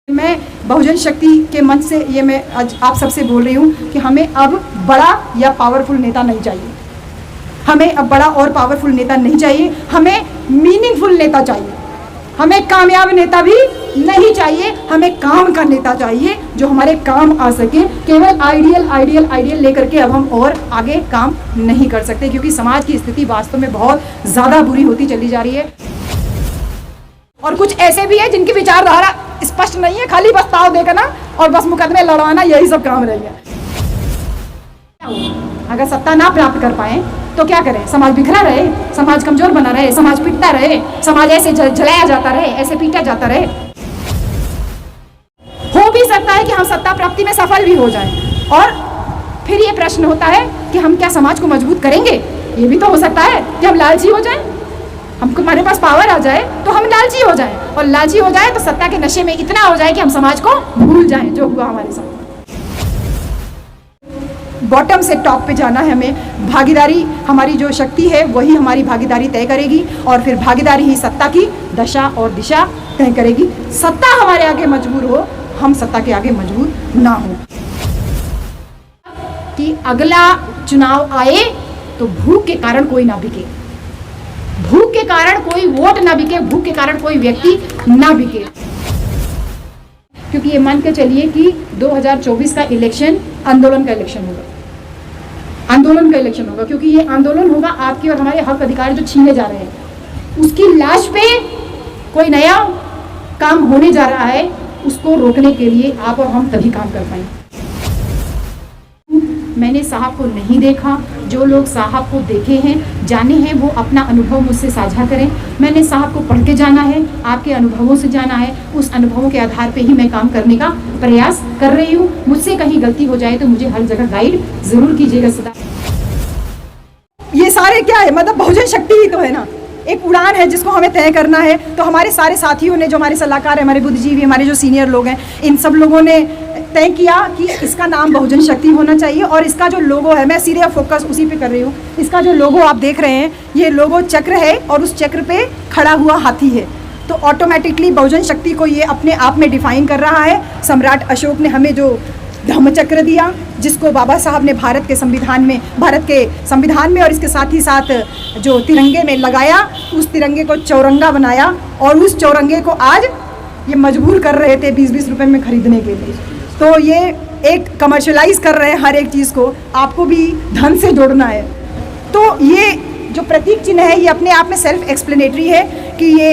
मैं बहुजन शक्ति के मंच से ये मैं आज आप सबसे बोल रही हूँ कि हमें अब बड़ा या पावरफुल नेता नहीं चाहिए। हमें अब बड़ा और पावरफुल नेता नहीं चाहिए, हमें मीनिंगफुल नेता चाहिए। हमें कामयाब नेता भी नहीं चाहिए, हमें काम का नेता चाहिए जो हमारे काम आ सके। केवल आइडियल लेकर के अब हम और आगे काम नहीं कर सकते, क्योंकि समाज की स्थिति वास्तव में बहुत ज़्यादा बुरी होती चली जा रही है। और कुछ ऐसे भी है जिनकी विचारधारा स्पष्ट नहीं है, खाली बस ताव देकर और बस मुकदमे लड़वाना, यही सब काम रह गया। अगर सत्ता ना प्राप्त कर पाए तो क्या करें? समाज बिखरा रहे, समाज कमजोर बना रहे, समाज पिटता रहे, समाज ऐसे जलाया जाता रहे, ऐसे पीटा जाता रहे। हो भी सकता है कि हम सत्ता प्राप्ति में सफल भी हो जाएं, और फिर ये प्रश्न होता है कि हम क्या समाज को मजबूत करेंगे? ये भी तो हो सकता है कि हम लालची हो जाएं, हमको हमारे पास पावर आ जाए तो हम लालची हो जाएं, और लालची हो जाए तो सत्ता के नशे में इतना हो जाए कि हम समाज को भूल जाएं, जो हुआ हमारे साथ। बॉटम से टॉप पे जाना है हमें। भागीदारी हमारी जो शक्ति है वही हमारी भागीदारी तय करेगी, और फिर भागीदारी ही सत्ता की दशा और दिशा तय करेगी। सत्ता हमारे आगे मजबूर हो, हम सत्ता के आगे मजबूर ना हो। कि अगला चुनाव आए तो भूख के कारण कोई ना बिके, भूख के कारण कोई वोट ना बिके, भूख के कारण कोई व्यक्ति ना बिके। क्योंकि ये मान के चलिए कि 2024 का इलेक्शन आंदोलन का इलेक्शन होगा, आंदोलन का इलेक्शन होगा, क्योंकि ये आंदोलन होगा आपके और हमारे हक अधिकार जो छीने जा रहे हैं। उसकी लाश पे कोई नया काम होने जा रहा है, उसको रोकने के लिए आप और हम तभी काम कर पाएंगे। मैंने साहब को नहीं देखा, जो लोग साहब को देखे हैं, जाने हैं, वो अपना अनुभव मुझसे साझा करें। मैंने साहब को पढ़ के जाना है, आपके अनुभवों से जाना है, उस अनुभवों के आधार पे ही मैं काम करने का प्रयास कर रही हूँ। मुझसे कहीं गलती हो जाए तो मुझे हर जगह गाइड जरूर कीजिएगा सदा। ये सारे क्या है, मतलब बहुजन शक्ति ही तो है ना, एक उड़ान है जिसको हमें तय करना है। तो हमारे सारे साथियों ने, जो हमारे सलाहकार हैं, हमारे बुद्धिजीवी, हमारे जो सीनियर लोग हैं, इन सब लोगों ने तय किया कि इसका नाम बहुजन शक्ति होना चाहिए। और इसका जो लोगो है, मैं सीधे फोकस उसी पे कर रही हूँ। इसका जो लोगो आप देख रहे हैं, ये लोगो चक्र है, और उस चक्र पे खड़ा हुआ हाथी है। तो ऑटोमेटिकली बहुजन शक्ति को ये अपने आप में डिफाइन कर रहा है। सम्राट अशोक ने हमें जो धम्मचक्र दिया, जिसको बाबा साहब ने भारत के संविधान में और इसके साथ ही साथ जो तिरंगे में लगाया, उस तिरंगे को चौरंगा बनाया, और उस चौरंगे को आज ये मजबूर कर रहे थे 20-20 रुपए में खरीदने के लिए। तो ये एक कमर्शलाइज कर रहे हैं हर एक चीज़ को, आपको भी धन से जोड़ना है। तो ये जो प्रतीक चिन्ह है, ये अपने आप में सेल्फ एक्सप्लेनेटरी है कि ये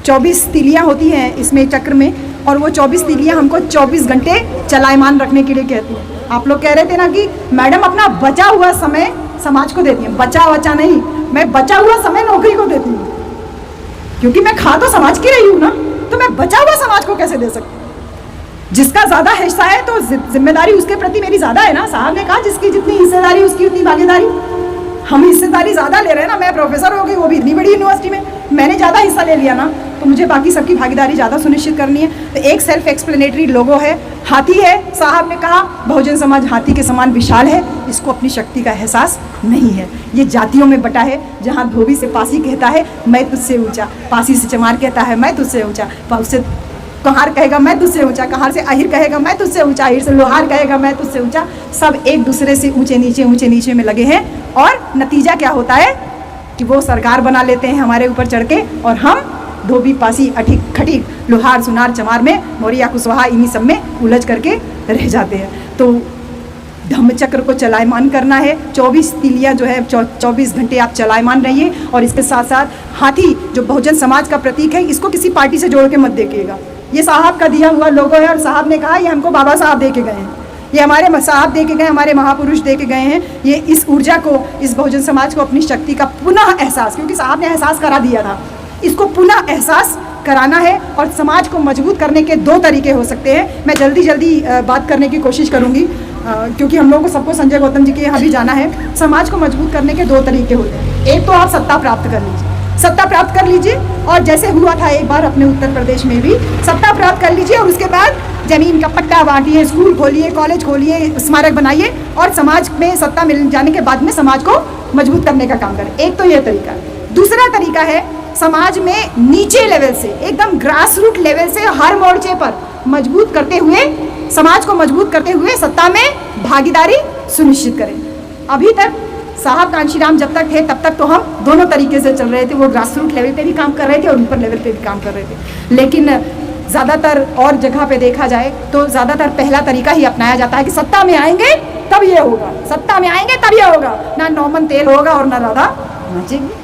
24 तीलियाँ होती हैं इसमें चक्र में, और वो 24 तीलियाँ हमको 24 घंटे चलायमान रखने के लिए कहती हैं। आप लोग कह रहे थे ना कि मैडम अपना बचा हुआ समय समाज को देती हैं। बचा नहीं, मैं बचा हुआ समय नौकरी को देती हूँ, क्योंकि मैं खा तो समाज की रही हूँ ना, तो मैं बचा हुआ समाज को कैसे दे सकती हूँ? जिसका ज़्यादा हिस्सा है तो जिम्मेदारी उसके प्रति मेरी ज़्यादा है ना। साहब ने कहा जिसकी जितनी हिस्सेदारी उसकी उतनी भागीदारी। हम हिस्सेदारी ज़्यादा ले रहे हैं ना, मैं प्रोफेसर हो गई, वो भी इतनी बड़ी यूनिवर्सिटी में, मैंने ज़्यादा हिस्सा ले लिया ना, तो मुझे बाकी सबकी भागीदारी ज़्यादा सुनिश्चित करनी है। तो एक सेल्फ एक्सप्लेनेटरी लोगो है, हाथी है। साहब ने कहा बहुजन समाज हाथी के समान विशाल है, इसको अपनी शक्ति का एहसास नहीं है। ये जातियों में बटा है, जहाँ धोबी से पासी कहता है मैं तुझसे ऊँचा, पासी से चमार कहता है मैं तुझसे ऊँचा, उससे कहार कहेगा मैं तुझसे ऊंचा, कहार से आहिर कहेगा मैं तुझसे ऊंचा, आहिर से लोहार कहेगा मैं तुझसे ऊंचा। सब एक दूसरे से ऊंचे नीचे में लगे हैं, और नतीजा क्या होता है कि वो सरकार बना लेते हैं हमारे ऊपर चढ़ के, और हम धोबी पासी अठीक खटीक लोहार सुनार चमार में, मौर्या कुशवाहा, इन्हीं सब में उलझ करके रह जाते हैं। तो धम्मचक्र को चलायमान करना है। 24 तीलियाँ जो है 24 घंटे आप चलायमान रहिए। और इसके साथ साथ हाथी जो बहुजन समाज का प्रतीक है, इसको किसी पार्टी से जोड़ के मत देखिएगा। ये साहब का दिया हुआ लोगो है, और साहब ने कहा ये हमको बाबा साहब दे के गए हैं, ये हमारे साहब दे के गए, हमारे महापुरुष दे के गए हैं। ये इस ऊर्जा को, इस बहुजन समाज को अपनी शक्ति का पुनः एहसास, क्योंकि साहब ने एहसास करा दिया था, इसको पुनः एहसास कराना है। और समाज को मजबूत करने के 2 तरीके हो सकते हैं। मैं जल्दी बात करने की कोशिश करूँगी, क्योंकि हम लोगों को सबको संजय गौतम जी के यहाँ भी जाना है। समाज को मजबूत करने के 2 तरीके होते हैं। एक तो आप सत्ता प्राप्त कर लीजिए, सत्ता प्राप्त कर लीजिए, और जैसे हुआ था एक बार अपने उत्तर प्रदेश में भी, सत्ता प्राप्त कर लीजिए, और उसके बाद ज़मीन का पट्टा बांटिए, स्कूल खोलिए, कॉलेज खोलिए, स्मारक बनाइए, और समाज में सत्ता मिल जाने के बाद में समाज को मजबूत करने का काम करें। एक तो ये तरीका। दूसरा तरीका है समाज में नीचे लेवल से, एकदम ग्रास रूट लेवल से हर मोर्चे पर मजबूत करते हुए, समाज को मजबूत करते हुए सत्ता में भागीदारी सुनिश्चित करें। अभी तक साहब कांशीराम जब तक थे तब तक तो हम दोनों तरीके से चल रहे थे, वो ग्रास रूट लेवल पे भी काम कर रहे थे और ऊपर लेवल पे भी काम कर रहे थे। लेकिन ज़्यादातर और जगह पे देखा जाए तो ज़्यादातर पहला तरीका ही अपनाया जाता है कि सत्ता में आएंगे तब ये होगा, सत्ता में आएंगे तब ये होगा, ना नौमन तेल होगा और ना राधा नाचेंगे।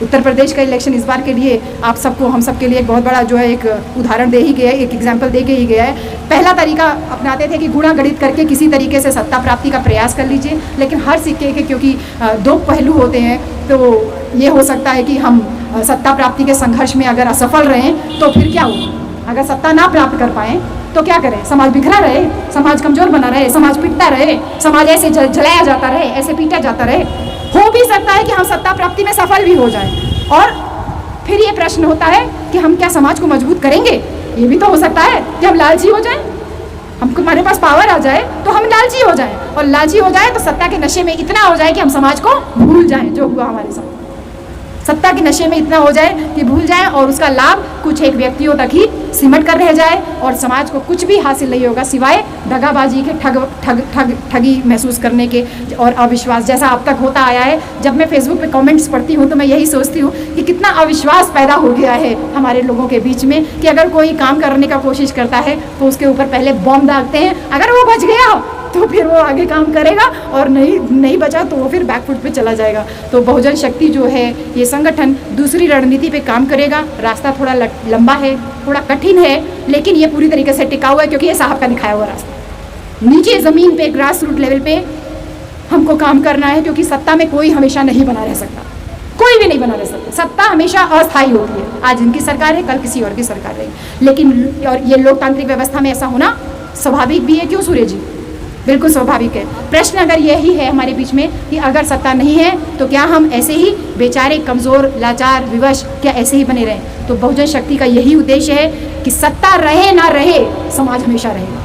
उत्तर प्रदेश का इलेक्शन इस बार के लिए आप सबको, हम सब के लिए एक बहुत बड़ा जो है एक उदाहरण दे ही गया है, एक एग्जाम्पल दे के ही गया है। पहला तरीका अपनाते थे कि गुणा गणित करके किसी तरीके से सत्ता प्राप्ति का प्रयास कर लीजिए, लेकिन हर सिक्के के क्योंकि दो पहलू होते हैं, तो ये हो सकता है कि हम सत्ता प्राप्ति के संघर्ष में अगर असफल रहें तो फिर क्या हो, अगर सत्ता ना प्राप्त कर पाएँ तो क्या करें, समाज बिखरा रहे, समाज कमज़ोर बना रहे, समाज पिटता रहे, समाज ऐसे जलाया जाता रहे, ऐसे पीटा जाता रहे। हो भी सकता है कि हम सत्ता प्राप्ति में सफल भी हो जाएं, और फिर ये प्रश्न होता है कि हम क्या समाज को मजबूत करेंगे। ये भी तो हो सकता है कि हम लालची हो जाएं, हमारे पास पावर आ जाए तो हम लालची हो जाएं, और लालची हो जाए तो सत्ता के नशे में इतना हो जाए कि हम समाज को भूल जाएं। जो हुआ हमारे साथ, सत्ता के नशे में इतना हो जाए कि भूल जाए और उसका लाभ कुछ एक व्यक्तियों तक ही सिमट कर रह जाए, और समाज को कुछ भी हासिल नहीं होगा सिवाय दगाबाजी के, ठगी महसूस करने के और अविश्वास, जैसा अब तक होता आया है। जब मैं फेसबुक पे कमेंट्स पढ़ती हूँ तो मैं यही सोचती हूँ कि कितना अविश्वास पैदा हो गया है हमारे लोगों के बीच में, कि अगर कोई काम करने का कोशिश करता है तो उसके ऊपर पहले बॉम्ब दागते हैं, अगर वो बच गया तो फिर वो आगे काम करेगा, और नहीं बचा तो वो फिर बैकफुट पे चला जाएगा। तो बहुजन शक्ति जो है ये संगठन दूसरी रणनीति पे काम करेगा। रास्ता थोड़ा लंबा है, थोड़ा कठिन है, लेकिन ये पूरी तरीके से टिका हुआ है, क्योंकि ये साहब का दिखाया हुआ रास्ता। नीचे ज़मीन पे ग्रास रूट लेवल पे हमको काम करना है, क्योंकि सत्ता में कोई हमेशा नहीं बना रह सकता, कोई भी नहीं बना रह सकता। सत्ता हमेशा अस्थायी होती है, आज इनकी सरकार है, कल किसी और की सरकार रहेगी, लेकिन और ये लोकतांत्रिक व्यवस्था में ऐसा होना स्वाभाविक भी है। क्यों सूर्य जी, बिल्कुल स्वाभाविक है। प्रश्न अगर यही है हमारे बीच में कि अगर सत्ता नहीं है तो क्या हम ऐसे ही बेचारे, कमज़ोर, लाचार, विवश क्या ऐसे ही बने रहें? तो बहुजन शक्ति का यही उद्देश्य है कि सत्ता रहे ना रहे, समाज हमेशा रहेगा।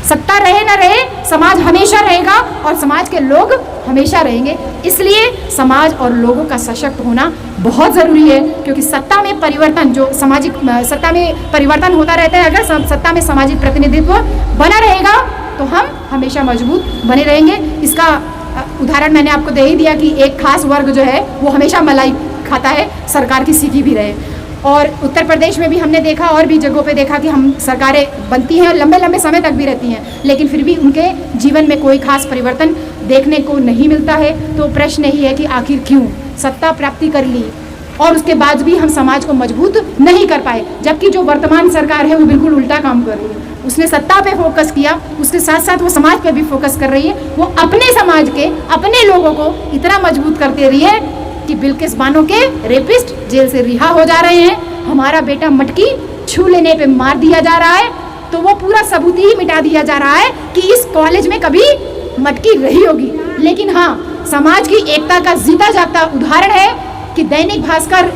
सत्ता रहे ना रहे, समाज हमेशा रहेगा, और समाज के लोग हमेशा रहेंगे। इसलिए समाज और लोगों का सशक्त होना बहुत ज़रूरी है, क्योंकि सत्ता में परिवर्तन, जो सामाजिक सत्ता में परिवर्तन होता रहता है, अगर सत्ता में सामाजिक प्रतिनिधित्व बना रहेगा तो हम हमेशा मजबूत बने रहेंगे। इसका उदाहरण मैंने आपको दे ही दिया कि एक खास वर्ग जो है वो हमेशा मलाई खाता है, सरकार किसी की भी रहे। और उत्तर प्रदेश में भी हमने देखा, और भी जगहों पे देखा कि हम सरकारें बनती हैं, लंबे लंबे समय तक भी रहती हैं, लेकिन फिर भी उनके जीवन में कोई खास परिवर्तन देखने को नहीं मिलता है। तो प्रश्न यही है कि आखिर क्यों सत्ता प्राप्ति कर ली और उसके बाद भी हम समाज को मजबूत नहीं कर पाए, जबकि जो वर्तमान सरकार है वो बिल्कुल उल्टा काम कर रही है। उसने सत्ता पे फोकस किया, उसके साथ साथ वो समाज पे भी फोकस कर रही है। वो अपने समाज के, अपने लोगों को इतना मजबूत करते रही है कि बिल्किस बानो के रेपिस्ट जेल से रिहा हो जा रहे हैं, हमारा बेटा मटकी छू लेने पे मार दिया जा रहा है, तो वो पूरा सबूत ही मिटा दिया जा रहा है कि इस कॉलेज में कभी मटकी रही होगी। लेकिन हाँ, समाज की एकता का जीता जागता उदाहरण है कि दैनिक भास्कर,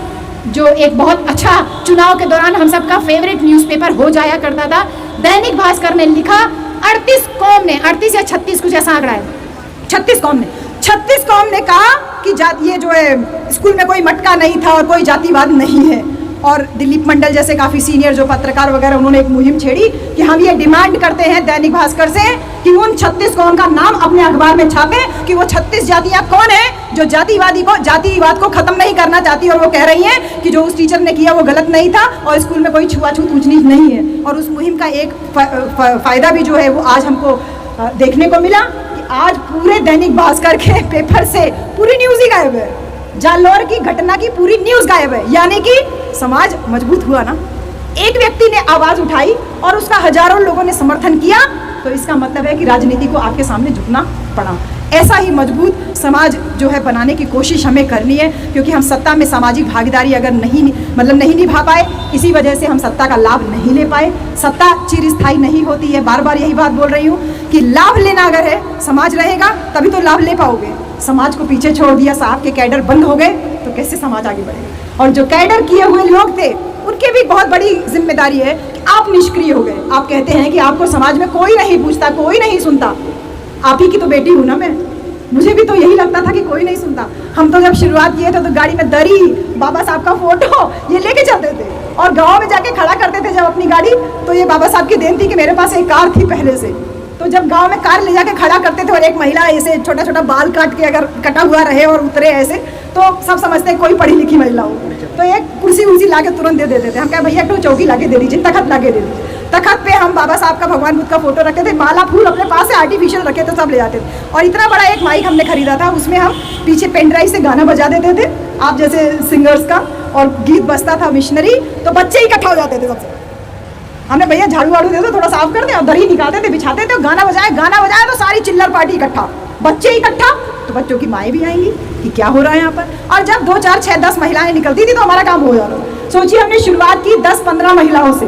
जो एक बहुत अच्छा चुनाव के दौरान हम सबका फेवरेट न्यूज़पेपर हो जाया करता था, दैनिक भास्कर ने लिखा 38 कौम ने, 38 या 36 कुछ ऐसा आंकड़ा है, 36 कौम ने कहा कि ये जो है स्कूल में कोई मटका नहीं था और कोई जातिवाद नहीं है। और दिलीप मंडल जैसे काफ़ी सीनियर जो पत्रकार वगैरह, उन्होंने एक मुहिम छेड़ी कि हम ये डिमांड करते हैं दैनिक भास्कर से कि उन 36 कौम का नाम अपने अखबार में छापे कि वो 36 जातियाँ कौन है जो जातिवाद को खत्म नहीं करना चाहती, और वो कह रही हैं कि जो उस टीचर ने किया वो गलत नहीं था और स्कूल में कोई छुआछूत ऊंच नीच नहीं है। और उस मुहिम का एक फ़ायदा भी जो है वो आज हमको देखने को मिला कि आज पूरे दैनिक भास्कर के पेपर से पूरी न्यूज़ ही गायब है, जालौर की घटना की पूरी न्यूज़ गायब है। यानी कि समाज मजबूत हुआ ना, एक व्यक्ति ने आवाज़ उठाई और उसका हजारों लोगों ने समर्थन किया, तो इसका मतलब है कि राजनीति को आपके सामने झुकना पड़ा। ऐसा ही मजबूत समाज जो है बनाने की कोशिश हमें करनी है, क्योंकि हम सत्ता में सामाजिक भागीदारी अगर नहीं निभा पाए, इसी वजह से हम सत्ता का लाभ नहीं ले पाए। सत्ता चिरस्थायी नहीं होती है, बार बार यही बात बोल रही हूँ कि लाभ लेना अगर है, समाज रहेगा तभी तो लाभ ले पाओगे। समाज को पीछे छोड़ दिया, साहब के कैडर बंद हो गए, तो कैसे समाज आगे बढ़ेगा? और जो कैडर किए हुए लोग थे उनकी भी बहुत बड़ी जिम्मेदारी है कि आप निष्क्रिय हो गए। आप कहते हैं कि आपको समाज में कोई नहीं पूछता, कोई नहीं सुनता। आप ही की तो बेटी हूँ ना मैं, मुझे भी तो यही लगता था कि कोई नहीं सुनता। हम तो जब शुरुआत किए थे तो गाड़ी में दरी, बाबा साहब का फोटो ये लेके चलते थे और गांव में जाके खड़ा करते थे जब अपनी गाड़ी। तो ये बाबा साहब की देन थी कि मेरे पास एक कार थी पहले से। तो जब गांव में कार ले जाके खड़ा करते थे और एक महिला ऐसे छोटा छोटा बाल काट के अगर कटा हुआ रहे और उतरे ऐसे, तो सब समझते हैं कोई पढ़ी लिखी महिला हो। तो एक कुर्सी उर्सी ला के तुरंत दे देते थे। हम कहे भैया एक चौकी ला के दे दीजिए, तखत ला के दे दीजिए। तखत पे हम बाबा साहब का, भगवान बुद्ध का फोटो रखे थे, माला फूल अपने पास से आर्टिफिशियल रखे थे, सब ले जाते थे। और इतना बड़ा एक माइक हमने खरीदा था, उसमें हम पीछे पेन ड्राइव से गाना बजा देते थे आप जैसे सिंगर्स का, और गीत बजता था मिशनरी। तो बच्चे इकट्ठा हो जाते थे सबसे। हमने भैया झाड़ू वाड़ू दे दो, थोड़ा साफ कर दे, और दरी निकालते थे, बिछाते थे, गाना बजाया तो सारी चिल्लर पार्टी इकट्ठा, बच्चे इकट्ठा, तो बच्चों की माएँ भी आएंगी कि क्या हो रहा है यहाँ पर। और जब 2 4 6 10 महिलाएं निकलती थी तो हमारा काम हो जाता। सोचिए हमने शुरुआत की 10-15 महिलाओं से,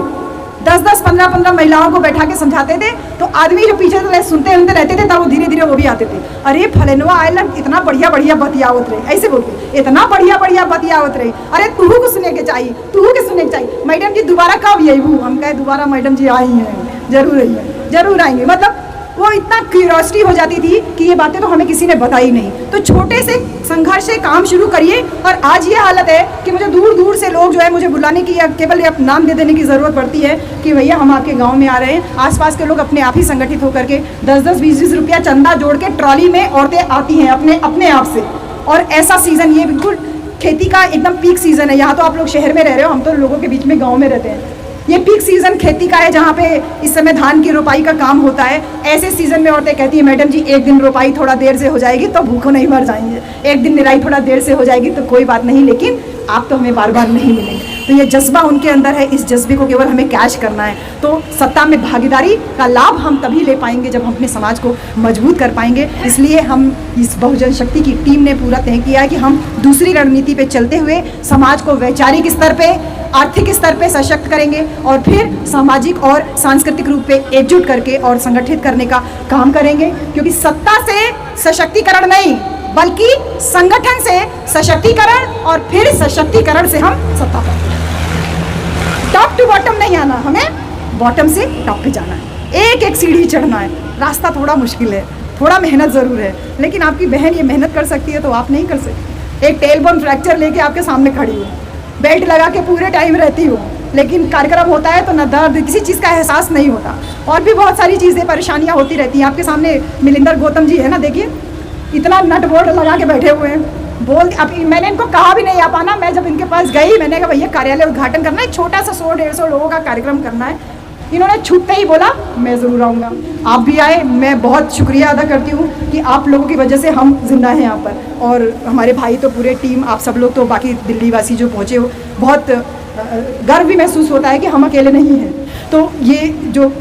10-10 15-15 महिलाओं को बैठा के समझाते थे। तो आदमी जो पीछे से सुनते रहते थे, तब वो धीरे धीरे वो भी आते थे। अरे फलेनवा आइलैंड इतना बढ़िया बढ़िया बतियावत रहे, ऐसे बोलते, इतना बढ़िया बढ़िया बतियावत रहे, अरे तूहू को सुने के चाहिए, तूहू के सुने के चाहिए। मैडम जी दोबारा कब यही हूँ? हम कहे दोबारा मैडम जी आई हैं, जरूर आएंगे। मतलब वो इतना क्यूरियोसिटी हो जाती थी कि ये बातें तो हमें किसी ने बताई नहीं। तो छोटे से संघर्ष से काम शुरू करिए। और आज ये हालत है कि मुझे दूर दूर से लोग जो है मुझे बुलाने की या केवल नाम दे देने की ज़रूरत पड़ती है कि भैया हम आपके गांव में आ रहे हैं। आसपास के लोग अपने आप ही संगठित होकर के 10-10 20-20 रुपया चंदा जोड़ के ट्रॉली में औरतें आती हैं अपने आप से। और ऐसा सीज़न, ये बिल्कुल खेती का एकदम पीक सीज़न है। यहाँ तो आप लोग शहर में रह रहे हो, हम तो लोगों के बीच में गाँव में रहते हैं। ये पीक सीजन खेती का है, जहाँ पे इस समय धान की रोपाई का काम होता है। ऐसे सीजन में औरतें कहती है मैडम जी एक दिन रोपाई थोड़ा देर से हो जाएगी तो भूखों नहीं मर जाएंगे, एक दिन निराई थोड़ा देर से हो जाएगी तो कोई बात नहीं, लेकिन आप तो हमें बार बार नहीं मिलेंगे। तो ये जज्बा उनके अंदर है, इस जज्बे को केवल हमें कैच करना है। तो सत्ता में भागीदारी का लाभ हम तभी ले पाएंगे जब हम अपने समाज को मजबूत कर पाएंगे। इसलिए हम इस बहुजन शक्ति की टीम ने पूरा तय किया है कि हम दूसरी रणनीति पे चलते हुए समाज को वैचारिक स्तर पे, आर्थिक स्तर पे सशक्त करेंगे और फिर सामाजिक और सांस्कृतिक रूप पे एकजुट करके और संगठित करने का काम करेंगे। क्योंकि सत्ता से सशक्तिकरण नहीं, बल्कि संगठन से सशक्तिकरण और फिर सशक्तिकरण से हम सत्ता पर। टॉप टू बॉटम नहीं आना, हमें बॉटम से टॉप पे जाना है। एक एक सीढ़ी चढ़ना है। रास्ता थोड़ा मुश्किल है, थोड़ा मेहनत ज़रूर है, लेकिन आपकी बहन ये मेहनत कर सकती है तो आप नहीं कर सकते। एक टेलबोन फ्रैक्चर लेके आपके सामने खड़ी हो, बेल्ट लगा के पूरे टाइम रहती हो, लेकिन कार्यक्रम होता है तो न दर्द, किसी चीज़ का एहसास नहीं होता। और भी बहुत सारी चीज़ें, परेशानियाँ होती रहती हैं। आपके सामने मिलिंदर गौतम जी है ना, देखिए इतना नट बोल्ट लगा के बैठे हुए हैं। अब मैंने इनको कहा भी नहीं आ पाना। मैं जब इनके पास गई, मैंने कहा भैया कार्यालय उद्घाटन करना है, छोटा सा 100-150 लोगों का कार्यक्रम करना है। इन्होंने छूटते ही बोला मैं ज़रूर आऊँगा। आप भी आए, मैं बहुत शुक्रिया अदा करती हूँ कि आप लोगों की वजह से हम जिंदा हैं यहाँ पर। और हमारे भाई तो पूरे टीम, आप सब लोग तो, बाकी दिल्ली वासी जो पहुँचे हो, बहुत गर्व भी महसूस होता है कि हम अकेले नहीं हैं। तो ये जो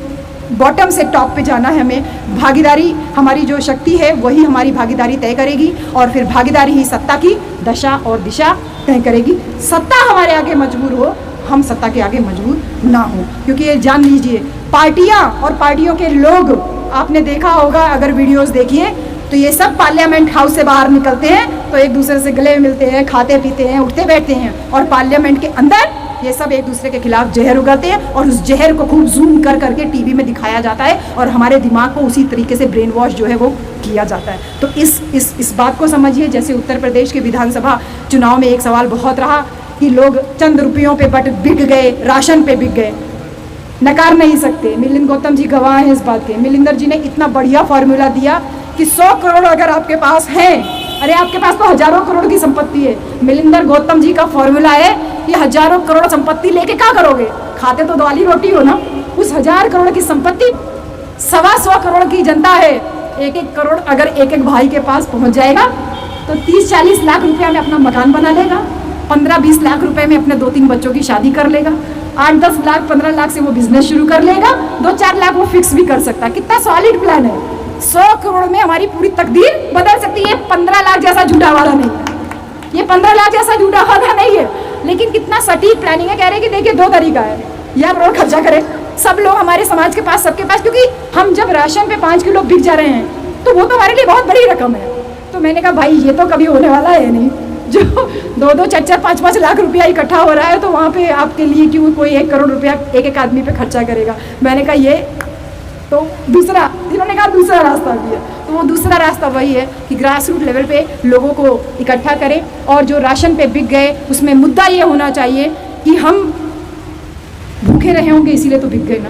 बॉटम से टॉप पे जाना है हमें, भागीदारी हमारी जो शक्ति है वही हमारी भागीदारी तय करेगी, और फिर भागीदारी ही सत्ता की दशा और दिशा तय करेगी। सत्ता हमारे आगे मजबूर हो, हम सत्ता के आगे मजबूर ना हो। क्योंकि ये जान लीजिए, पार्टियां और पार्टियों के लोग, आपने देखा होगा अगर वीडियोस देखिए तो ये सब पार्लियामेंट हाउस से बाहर निकलते हैं तो एक दूसरे से गले मिलते हैं, खाते पीते हैं, उठते बैठते हैं, और पार्लियामेंट के अंदर ये सब एक दूसरे के खिलाफ जहर उगलते हैं और उस जहर को खूब जूम कर करके टीवी में दिखाया जाता है और हमारे दिमाग को उसी तरीके से ब्रेन वॉश जो है वो किया जाता है। तो इस बात को समझिए। जैसे उत्तर प्रदेश के विधानसभा चुनाव में एक सवाल बहुत रहा कि लोग चंद रुपयों पे बिक गए, राशन पे बिक गए। नकार नहीं सकते, मिलिंद गौतम जी गवाह हैं इस बात के। मिलिंदर जी ने इतना बढ़िया फॉर्मूला दिया कि 100 करोड़ अगर आपके पास है, अरे आपके पास तो हजारों करोड़ की संपत्ति है। मिलिंदर गौतम जी का फॉर्मूला है कि हजारों करोड़ संपत्ति लेके क्या करोगे, खाते तो दाली रोटी हो ना। उस 1000 करोड़ की संपत्ति 125 करोड़ की जनता है, 1-1 करोड़ अगर एक भाई के पास पहुंच जाएगा तो 30-40 लाख रुपया में अपना मकान बना लेगा, 15-20 लाख रुपए में अपने 2-3 बच्चों की शादी कर लेगा, 8-10 लाख 15 लाख से वो बिजनेस शुरू कर लेगा, 2-4 लाख वो फिक्स भी कर सकता है। कितना सॉलिड प्लान है। 100 करोड़ में हमारी पूरी तकदीर बदल सकती है। 15 लाख जैसा झूठा वाला नहीं है, ये 15 लाख जैसा झूठा वाला नहीं है, लेकिन कितना सटीक प्लानिंग है। कह रहे हैं कि देखिए 2 तरीका है, या करोड़ खर्चा करें सब लोग हमारे समाज के पास, सबके पास, क्योंकि हम जब राशन पे 5 किलो बिक जा रहे हैं तो वो तो हमारे लिए बहुत बड़ी रकम है। तो मैंने कहा भाई ये तो कभी होने वाला है नहीं, जो 2-2, 4-4, 5-5 लाख रुपया इकट्ठा हो रहा है, तो वहाँ पे आपके लिए क्यों कोई 1 करोड़ रुपया एक आदमी पे खर्चा करेगा। मैंने कहा ये तो दूसरा, इन्होंने कहा दूसरा रास्ता भी है। तो वो दूसरा रास्ता वही है कि ग्रास रूट लेवल पे लोगों को इकट्ठा करें, और जो राशन पे बिक गए उसमें मुद्दा ये होना चाहिए कि हम भूखे रहे होंगे इसीलिए तो बिक गए ना,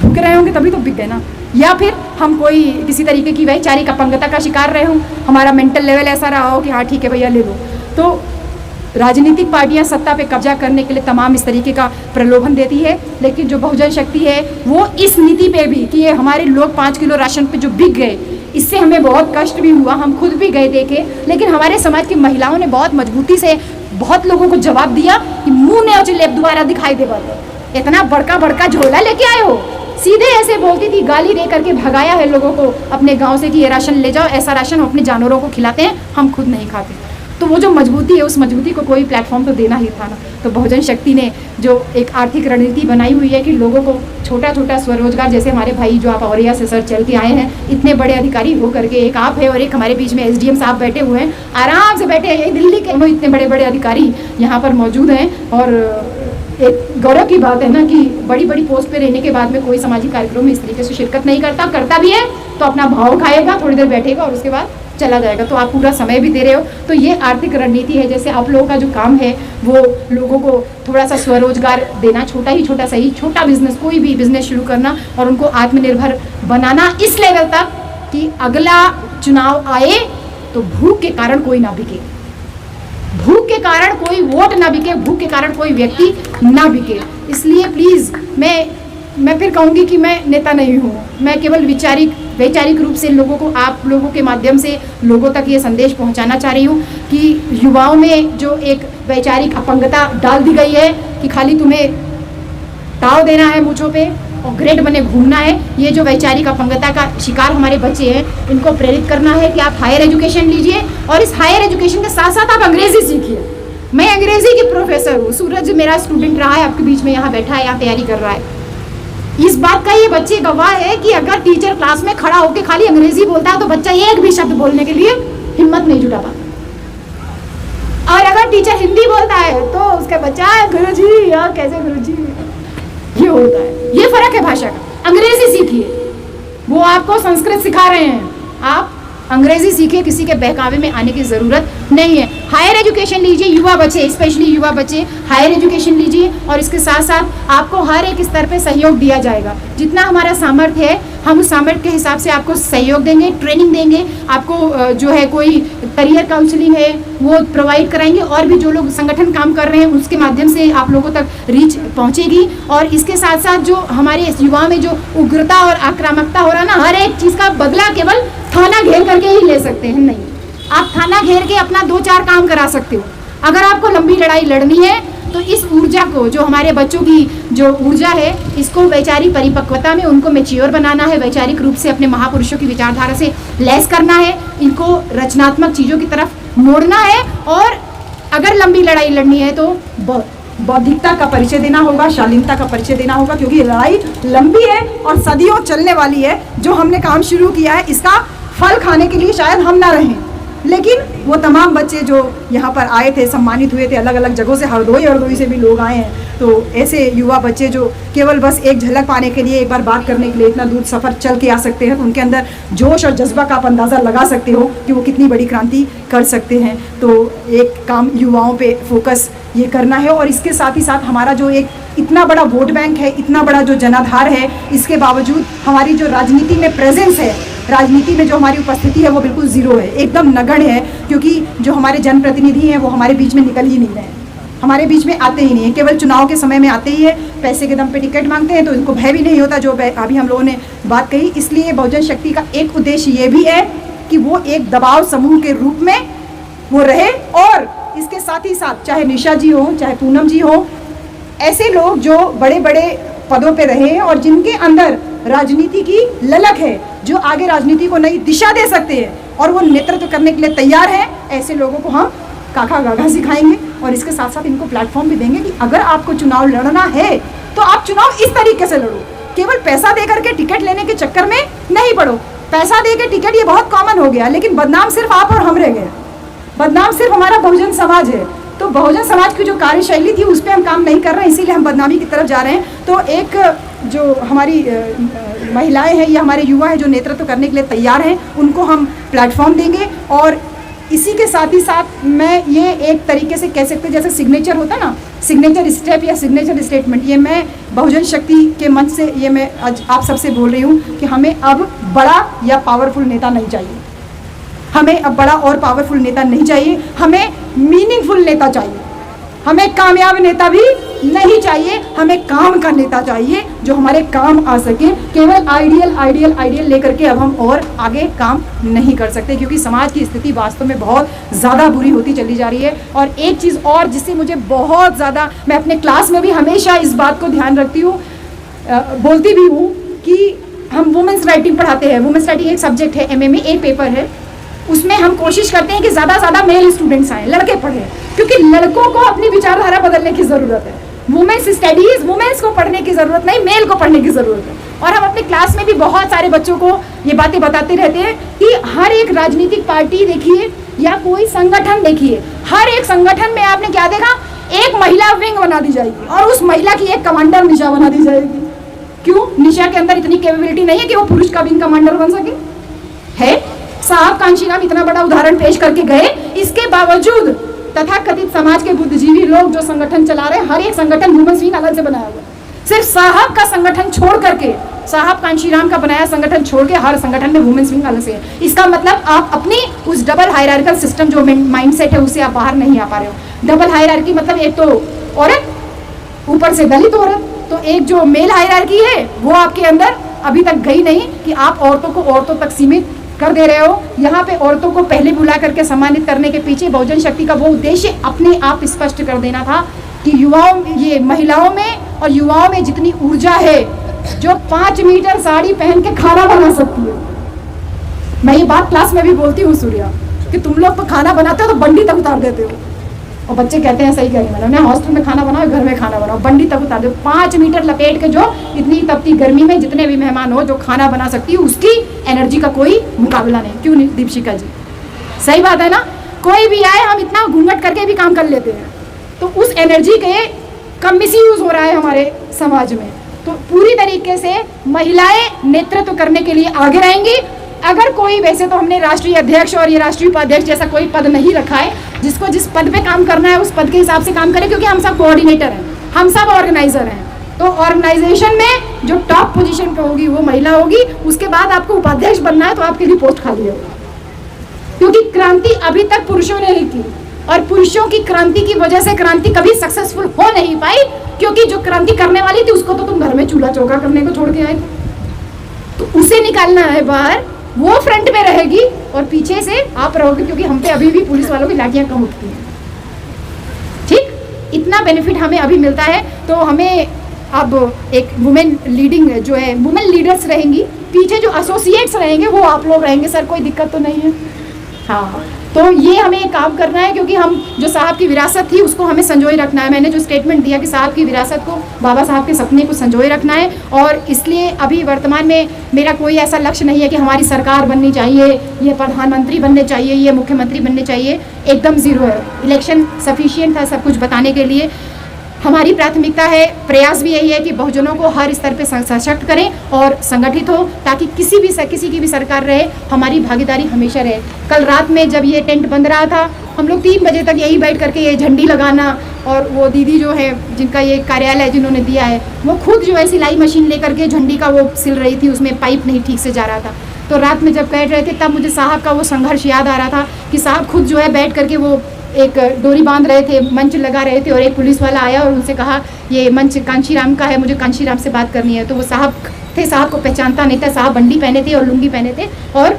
भूखे रहे होंगे तभी तो बिक गए ना, या फिर हम कोई किसी तरीके की वैचारिक अपंगता का शिकार रहे हों, हमारा मेंटल लेवल ऐसा रहा हो कि हाँ ठीक है भैया ले लो। तो राजनीतिक पार्टियां सत्ता पे कब्जा करने के लिए तमाम इस तरीके का प्रलोभन देती है, लेकिन जो बहुजन शक्ति है वो इस नीति पे भी कि ये हमारे लोग 5 किलो राशन पे जो बिक गए, इससे हमें बहुत कष्ट भी हुआ, हम खुद भी गए देखे, लेकिन हमारे समाज की महिलाओं ने बहुत मजबूती से बहुत लोगों को जवाब दिया कि मुंह ने उचले दोबारा दिखाई दे, इतना बड़का झोला लेके आए हो, सीधे ऐसे बोलती थी, गाली दे करके भगाया है लोगों को अपने गांव से कि ये राशन ले जाओ, ऐसा राशन हम अपने जानवरों को खिलाते हैं, हम खुद नहीं खाते। तो वो जो मजबूती है, उस मजबूती को कोई प्लेटफॉर्म तो देना ही था ना। तो बहुजन शक्ति ने जो एक आर्थिक रणनीति बनाई हुई है कि लोगों को छोटा छोटा स्वरोजगार, जैसे हमारे भाई जो आप औरिया से सर चल के आए हैं, इतने बड़े अधिकारी हो करके, एक आप है और एक हमारे बीच में SDM साहब बैठे हुए हैं, आराम से बैठे हैं, दिल्ली के वो इतने बड़े बड़े अधिकारी यहाँ पर मौजूद हैं। और एक गौरव की बात है ना कि बड़ी बड़ी पोस्ट पे रहने के बाद में कोई सामाजिक कार्यक्रम में इस तरीके से शिरकत नहीं करता भी है तो अपना भाव खाएगा, थोड़ी देर बैठेगा और उसके बाद चला जाएगा। तो आप पूरा समय भी दे रहे हो, तो ये आर्थिक रणनीति है। जैसे आप लोगों का जो काम है वो लोगों को थोड़ा सा स्वरोजगार देना, छोटा ही छोटा सही, छोटा बिजनेस, कोई भी बिजनेस शुरू करना और उनको आत्मनिर्भर बनाना इस लेवल तक कि अगला चुनाव आए तो भूख के कारण कोई ना बिके, भूख के कारण कोई वोट ना बिके, भूख के कारण कोई व्यक्ति ना बिके। इसलिए प्लीज़ मैं फिर कहूँगी कि मैं नेता नहीं हूँ, मैं केवल वैचारिक रूप से लोगों को, आप लोगों के माध्यम से लोगों तक ये संदेश पहुँचाना चाह रही हूँ कि युवाओं में जो एक वैचारिक अपंगता डाल दी गई है कि खाली तुम्हें ताव देना है मूँछों पे और ग्रेड बने घूमना है, ये जो वैचारिक अपंगता का शिकार हमारे बच्चे हैं, इनको प्रेरित करना है कि आप हायर एजुकेशन लीजिए और इस हायर एजुकेशन के साथ साथ आप अंग्रेजी सीखिए। मैं अंग्रेजी की प्रोफेसर हूँ, सूरज मेरा स्टूडेंट रहा है, आपके बीच में यहाँ बैठा है, यहाँ तैयारी कर रहा है। इस बात का ये बच्चे गवाह है कि अगर टीचर क्लास में खड़ा होकर खाली अंग्रेजी बोलता है तो बच्चा एक भी शब्द बोलने के लिए हिम्मत नहीं जुटा पाता, और अगर टीचर हिंदी बोलता है तो उसका बच्चा गुरुजी यार कैसे गुरुजी, ये होता है। ये फर्क है भाषा का। अंग्रेजी सीखिए, वो आपको संस्कृत सिखा रहे हैं, आप अंग्रेजी सीखे, किसी के बहकावे में आने की ज़रूरत नहीं है। हायर एजुकेशन लीजिए, युवा बच्चे, स्पेशली युवा बच्चे हायर एजुकेशन लीजिए और इसके साथ साथ आपको हर एक स्तर पे सहयोग दिया जाएगा। जितना हमारा सामर्थ्य है हम उस सामर्थ्य के हिसाब से आपको सहयोग देंगे, ट्रेनिंग देंगे, आपको जो है कोई करियर काउंसलिंग है वो प्रोवाइड कराएंगे, और भी जो लोग संगठन काम कर रहे हैं उसके माध्यम से आप लोगों तक रीच पहुँचेगी। और इसके साथ साथ जो हमारे युवाओं में जो उग्रता और आक्रामकता हो रहा ना, हर एक चीज़ का बदला केवल थाना घेर करके ही ले सकते हैं, नहीं, आप थाना घेर के अपना 2-4 काम करा सकते हो। अगर आपको लंबी लड़ाई लड़नी है तो इस ऊर्जा को, जो हमारे बच्चों की जो ऊर्जा है, इसको वैचारिक परिपक्वता में उनको मैच्योर बनाना है, वैचारिक रूप से अपने महापुरुषों की विचारधारा से लैस करना है, इनको रचनात्मक चीज़ों की तरफ मोड़ना है। और अगर लंबी लड़ाई लड़नी है तो बौद्धिकता का परिचय देना होगा, शालीनता का परिचय देना होगा, क्योंकि ये लड़ाई लंबी है और सदियों चलने वाली है। जो हमने काम शुरू किया है इसका फल खाने के लिए शायद हम ना रहें, लेकिन वो तमाम बच्चे जो यहाँ पर आए थे, सम्मानित हुए थे, अलग अलग जगहों से, हरदोई से भी लोग आए हैं, तो ऐसे युवा बच्चे जो केवल बस एक झलक पाने के लिए, एक बार बात करने के लिए इतना दूर सफ़र चल के आ सकते हैं, तो उनके अंदर जोश और जज्बा का आप अंदाज़ा लगा सकते हो कि वो कितनी बड़ी क्रांति कर सकते हैं। तो एक काम युवाओं पे फोकस ये करना है, और इसके साथ ही साथ हमारा जो एक इतना बड़ा वोट बैंक है, इतना बड़ा जो जनाधार है, इसके बावजूद हमारी जो राजनीति में प्रेजेंस है, राजनीति में जो हमारी उपस्थिति है वो बिल्कुल ज़ीरो है, एकदम नगण्य है, क्योंकि जो हमारे जनप्रतिनिधि हैं वो हमारे बीच में निकल ही नहीं रहे हैं, हमारे बीच में आते ही नहीं है, केवल चुनाव के समय में आते ही है, पैसे के दम पे टिकट मांगते हैं, तो इनको भय भी नहीं होता, जो अभी हम लोगों ने बात कही। इसलिए बहुजन शक्ति का एक उद्देश्य ये भी है कि वो एक दबाव समूह के रूप में वो रहे, और इसके साथ ही साथ चाहे निशा जी हो, चाहे पूनम जी हो, ऐसे लोग जो बड़े बड़े पदों पे रहे हैं और जिनके अंदर राजनीति की ललक है, जो आगे राजनीति को नई दिशा दे सकते हैं और वो नेतृत्व करने के लिए तैयार हैं, ऐसे लोगों को हम काका गागा सिखाएंगे। और इसके साथ साथ इनको प्लेटफॉर्म भी देंगे कि अगर आपको चुनाव लड़ना है तो आप चुनाव इस तरीके से लड़ो, केवल पैसा दे करके टिकट लेने के चक्कर में नहीं पड़ो। पैसा दे के टिकट ये बहुत कॉमन हो गया, लेकिन बदनाम सिर्फ आप और हम रह गए, बदनाम सिर्फ हमारा बहुजन समाज है। तो बहुजन समाज की जो कार्यशैली थी उस पर हम काम नहीं कर रहे हैं, इसीलिए हम बदनामी की तरफ जा रहे हैं। तो एक जो हमारी महिलाएं हैं या हमारे युवा हैं जो नेतृत्व करने के लिए तैयार हैं, उनको हम प्लेटफॉर्म देंगे। और इसी के साथ ही साथ मैं ये एक तरीके से कह सकते हैं, जैसे सिग्नेचर होता है ना, सिग्नेचर स्टेप या सिग्नेचर स्टेटमेंट, ये मैं बहुजन शक्ति के मंच से ये मैं आज आप सबसे बोल रही हूँ कि हमें अब बड़ा या पावरफुल नेता नहीं चाहिए, हमें अब बड़ा और पावरफुल नेता नहीं चाहिए, हमें मीनिंगफुल नेता चाहिए, हमें कामयाब नेता भी नहीं चाहिए, हमें काम का नेता चाहिए जो हमारे काम आ सके। केवल आइडियल लेकर के अब हम और आगे काम नहीं कर सकते, क्योंकि समाज की स्थिति वास्तव में बहुत ज़्यादा बुरी होती चली जा रही है। और एक चीज़ और जिससे मुझे बहुत ज़्यादा, मैं अपने क्लास में भी हमेशा इस बात को ध्यान रखती हूँ, बोलती भी हूँ कि हम वुमेंस राइटिंग पढ़ाते हैं। वुमेंस राइटिंग एक सब्जेक्ट है, एमए में एक पेपर है, उसमें हम कोशिश करते हैं कि ज़्यादा से ज़्यादा मेल स्टूडेंट्स आए, लड़के पढ़ें, क्योंकि लड़कों को अपनी विचारधारा बदलने की ज़रूरत है। वुमेन्स स्टडीज़, वुमेन्स को पढ़ने की ज़रूरत नहीं, मेल को पढ़ने की ज़रूरत है। और हम अपने क्लास में भी बहुत सारे बच्चों को ये बातें बताते रहते हैं कि हर एक राजनीतिक पार्टी देखिए या कोई संगठन देखिए, हर एक संगठन में आपने क्या देखा, एक महिला विंग बना दी जाएगी और उस महिला की एक कमांडर निशा बना दी जाएगी। क्यों? निशा के अंदर इतनी कैपेबिलिटी नहीं है कि वो पुरुष का विंग कमांडर बन सके? है? साहब कांशीराम इतना बड़ा उदाहरण पेश करके गए, इसके बावजूद तथाकथित समाज के बुद्धिजीवी लोग जो संगठन चला रहे हैं, हर एक संगठन वुमेन्स विंग अलग से बनाया हुआ है। सिर्फ साहब का संगठन छोड़ करके, साहब कांशीराम का बनाया संगठन छोड़ के हर संगठन में वुमेन्स विंग अलग से है। इसका मतलब आप अपनी उस डबल हायरार्किकल सिस्टम जो माइंडसेट है उससे आप बाहर नहीं आ पा रहे हो। डबल हायरार्की मतलब एक तो औरत, ऊपर से दलित औरत, तो एक जो मेल हायरार्की है वो आपके अंदर अभी तक गई नहीं कि आप औरतों को औरतों तक सीमित कर दे रहे हो। यहाँ पे औरतों को पहले बुला करके सम्मानित करने के पीछे बहुजन शक्ति का वो उद्देश्य अपने आप स्पष्ट कर देना था कि युवाओं, ये महिलाओं में और युवाओं में जितनी ऊर्जा है, जो 5 मीटर साड़ी पहन के खाना बना सकती है। मैं ये बात क्लास में भी बोलती हूँ सूर्या, कि तुम लोग तो खाना बनाते हो तो बंडी तक उतार देते हो, और बच्चे कहते हैं सही करें, मैंने हॉस्टल में खाना बनाओ, घर में खाना बनाओ, बंडी तक उतार दो। 5 मीटर लपेट के जो इतनी तपती गर्मी में जितने भी मेहमान हो जो खाना बना सकती है, उसकी एनर्जी का कोई मुकाबला नहीं। क्यों नहीं दीपशिका जी? सही बात है ना? कोई भी आए, हम इतना घूंघट करके भी काम कर लेते हैं, तो उस एनर्जी के कम मिसयूज हो रहा है हमारे समाज में। तो पूरी तरीके से महिलाएं नेतृत्व करने के लिए आगे रहेंगी। अगर कोई, वैसे तो हमने राष्ट्रीय अध्यक्ष और ये राष्ट्रीय उपाध्यक्ष जैसा कोई पद नहीं रखा है, जिसको जिस पद पे काम करना है उस पद के हिसाब से काम करें, क्योंकि हम सब कोऑर्डिनेटर हैं, हम सब ऑर्गेनाइजर हैं। तो ऑर्गेनाइजेशन में जो टॉप पोजीशन पे होगी वो महिला होगी। उसके बाद आपको उपाध्यक्ष बनना है तो आपके लिए पोस्ट खाली होगा, क्योंकि क्रांति अभी तक पुरुषों ने नहीं की, और पुरुषों की क्रांति की वजह से क्रांति कभी सक्सेसफुल हो नहीं पाई, क्योंकि जो क्रांति करने वाली थी उसको तो तुम घर में चूल्हा चौका करने को छोड़ के आए थे। तो उसे निकालना है बाहर, वो फ्रंट में रहेगी और पीछे से आप रहोगे, क्योंकि हम पे अभी भी पुलिस वालों की लाठियां कम उठती हैं। ठीक, इतना बेनिफिट हमें अभी मिलता है। तो हमें अब एक वुमेन लीडिंग जो है, वुमेन लीडर्स रहेंगी, पीछे जो एसोसिएट्स रहेंगे वो आप लोग रहेंगे। सर कोई दिक्कत तो नहीं है? हाँ, तो ये हमें काम करना है, क्योंकि हम जो साहब की विरासत थी उसको हमें संजोए रखना है। मैंने जो स्टेटमेंट दिया कि साहब की विरासत को, बाबा साहब के सपने को संजोए रखना है, और इसलिए अभी वर्तमान में मेरा कोई ऐसा लक्ष्य नहीं है कि हमारी सरकार बननी चाहिए, ये प्रधानमंत्री बनने चाहिए, ये मुख्यमंत्री बनने चाहिए, एकदम ज़ीरो है। इलेक्शन सफिशिएंट था सब कुछ बताने के लिए। हमारी प्राथमिकता है, प्रयास भी यही है कि बहुजनों को हर स्तर पे सशक्त करें और संगठित हो, ताकि किसी की भी सरकार रहे, हमारी भागीदारी हमेशा रहे। कल रात में जब ये टेंट बंद रहा था, हम लोग 3 बजे तक यही बैठ करके ये झंडी लगाना, और वो दीदी जो है जिनका ये कार्यालय जिन्होंने दिया है, वो खुद जो है सिलाई मशीन लेकर के झंडी का वो सिल रही थी, उसमें पाइप नहीं ठीक से जा रहा था। तो रात में जब बैठ रहे थे तब मुझे साहब का वो संघर्ष याद आ रहा था कि साहब खुद जो है बैठ करके वो एक डोरी बांध रहे थे, मंच लगा रहे थे, और एक पुलिस वाला आया और उनसे कहा ये मंच कांशीराम का है, मुझे कांशीराम से बात करनी है। तो वो साहब थे, साहब को पहचानता नहीं था, साहब बंडी पहने थे और लुंगी पहने थे और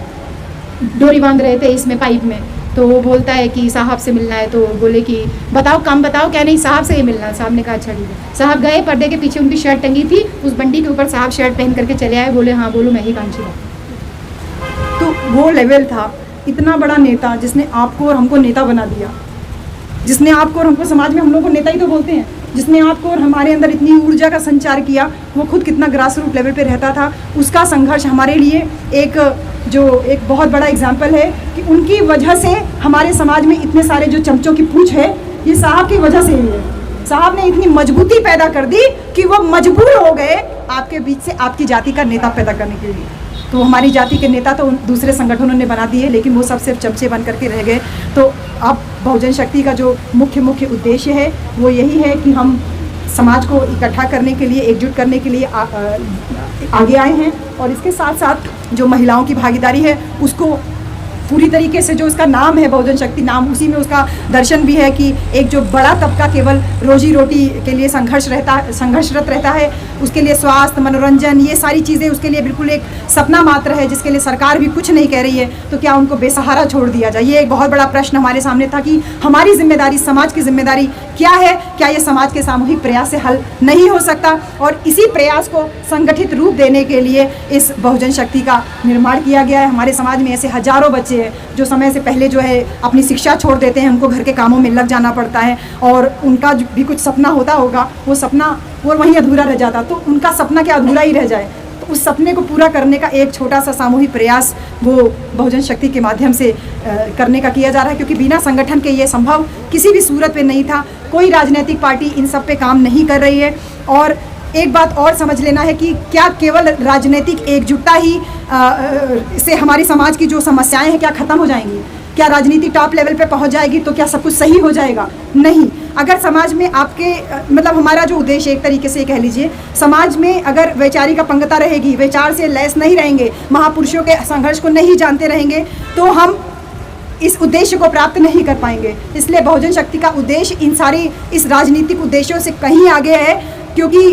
डोरी बांध रहे थे इसमें पाइप में। तो वो बोलता है कि साहब से मिलना है, तो बोले कि बताओ काम बताओ, क्या नहीं साहब से ही मिलना है। साहब ने कहा अच्छा ठीक है। साहब गए, पर्दे के पीछे उनकी शर्ट टंगी थी, उस बंडी के ऊपर साहब शर्ट पहन करके चले आए, बोले हाँ बोलो मैं ही कांशीराम। तो वो लेवल था, इतना बड़ा नेता जिसने आपको और हमको नेता बना दिया, जिसने आपको और हमको, समाज में हम लोग को नेता ही तो बोलते हैं, जिसने आपको और हमारे अंदर इतनी ऊर्जा का संचार किया, वो खुद कितना ग्रास रूट लेवल पे रहता था। उसका संघर्ष हमारे लिए एक बहुत बड़ा एग्जाम्पल है कि उनकी वजह से हमारे समाज में इतने सारे जो चमचों की पूंछ है ये साहब की वजह से ही है। साहब ने इतनी मजबूती पैदा कर दी कि वो मजबूर हो गए आपके बीच से आपकी जाति का नेता पैदा करने के लिए। तो हमारी जाति के नेता तो दूसरे संगठनों ने बना दिए, लेकिन वो सब सिर्फ चमचे बन करके रह गए। तो अब बहुजन शक्ति का जो मुख्य उद्देश्य है वो यही है कि हम समाज को इकट्ठा करने के लिए, एकजुट करने के लिए आगे आए हैं। और इसके साथ साथ जो महिलाओं की भागीदारी है उसको पूरी तरीके से, जो उसका नाम है बहुजन शक्ति नाम, उसी में उसका दर्शन भी है कि एक जो बड़ा तबका केवल रोजी रोटी के लिए संघर्षरत रहता है, उसके लिए स्वास्थ्य, मनोरंजन, ये सारी चीज़ें उसके लिए बिल्कुल एक सपना मात्र है, जिसके लिए सरकार भी कुछ नहीं कह रही है। तो क्या उनको बेसहारा छोड़ दिया जाए? ये एक बहुत बड़ा प्रश्न हमारे सामने था कि हमारी जिम्मेदारी, समाज की जिम्मेदारी क्या है? क्या ये समाज के सामूहिक प्रयास से हल नहीं हो सकता? और इसी प्रयास को संगठित रूप देने के लिए इस बहुजन शक्ति का निर्माण किया गया है। हमारे समाज में ऐसे हजारों बच्चे हैं जो समय से पहले जो है अपनी शिक्षा छोड़ देते हैं, उनको घर के कामों में लग जाना पड़ता है, और उनका भी कुछ सपना होता होगा, वो सपना वो वहीं अधूरा रह जाता। तो उनका सपना क्या अधूरा ही रह जाए? तो उस सपने को पूरा करने का एक छोटा सा सामूहिक प्रयास वो बहुजन शक्ति के माध्यम से करने का किया जा रहा है, क्योंकि बिना संगठन के ये संभव किसी भी सूरत में नहीं था। कोई राजनीतिक पार्टी इन सब पे काम नहीं कर रही है। और एक बात और समझ लेना है कि क्या केवल राजनीतिक एकजुटता ही से हमारी समाज की जो समस्याएं हैं क्या ख़त्म हो जाएंगी? क्या राजनीति टॉप लेवल पे पहुंच जाएगी तो क्या सब कुछ सही हो जाएगा? नहीं। अगर समाज में आपके मतलब हमारा जो उद्देश्य एक तरीके से कह लीजिए, समाज में अगर वैचारिक अपंगता रहेगी, विचार से लैस नहीं रहेंगे, महापुरुषों के संघर्ष को नहीं जानते रहेंगे, तो हम इस उद्देश्य को प्राप्त नहीं कर पाएंगे। इसलिए बहुजन शक्ति का उद्देश्य इन सारी इस राजनीतिक उद्देश्यों से कहीं आगे है, क्योंकि